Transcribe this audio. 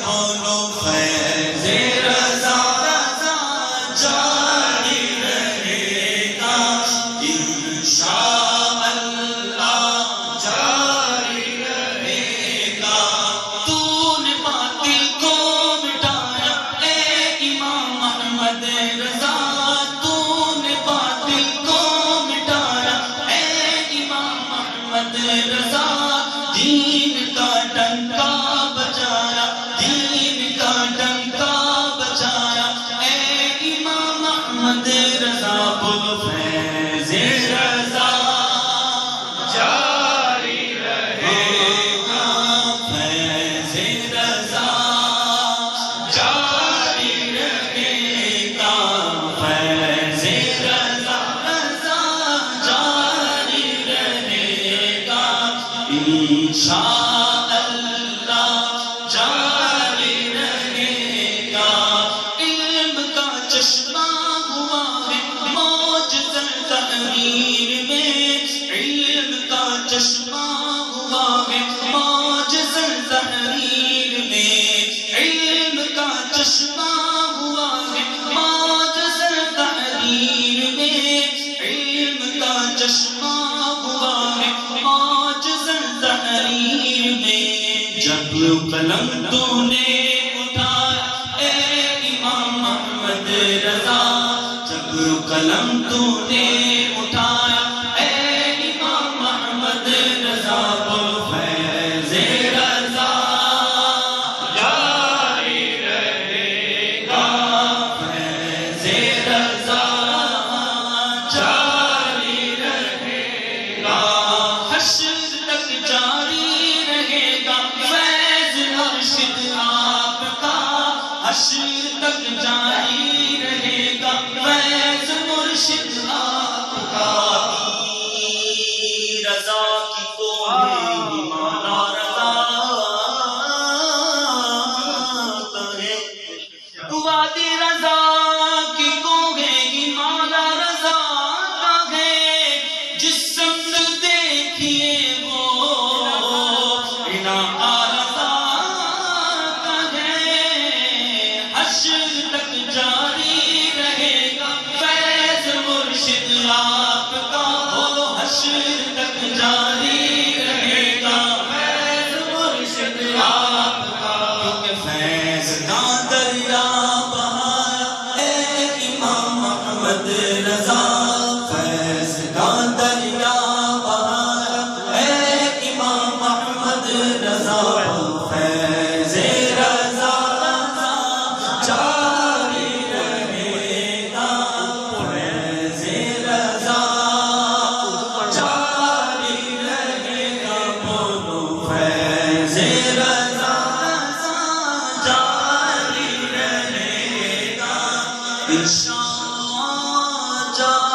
بولو فیض رضا جاری رہے گا انشاءاللہ جاری رہے گا۔ تو نے باطل کو مٹایا اے امام احمد رضا، تو نے باطل کو مٹایا اے امام احمد رضا، دین کا ڈنکا بجایا، دین کا ڈنکا بجایا اے امام احمد رضا، بولو فیض رضا جاری رہے گا، فیض رضا جاری رہے گا، فیض رضا جاری رہے گا انشاءاللہ جاری رہے گا۔ علم کا چشمہ ہوا ہے موج تحریر میں، علم کا چشمہ ہوا ہے موج تحریر میں، علم کا چشمہ ہوا ہے موج تحریر میں، علم کا چشمہ ہوا ہے موج تحریر میں۔ جب قلم تو نے اٹھایا اے امام احمد رضا، جب قلم تو نے اٹھایا اے امام احمد رضا، بولو فیض رضا جاری رہے گا، فیض رضا جاری رہے گا، حشر تک جاری رہے گا فیض مرشد آپ کا، حشر تک جاری رہے گا فیض مرشد آپ کا۔ رضا کی کوئی مانا رضا کرے، وادی رضا کی کوئی مانا رضا ہے، جس سمت دیکھیے وہ علاقہ رضا کا ہے، حشر تک جاری رہے گا فیض مرشد آپ کا، بولو حشر تک جاری رہے گا فیض مرشد آپ کا، کیونکہ فیض کا دریا بہایا اے امام احمد رضا، فیض کا دریا بہایا اے امام احمد رضا، فیض رضا جاری رہے گا، فیض رضا جاری رہے گا، بولو فیض رضا جاری رہے گا انشاءاللہ جاری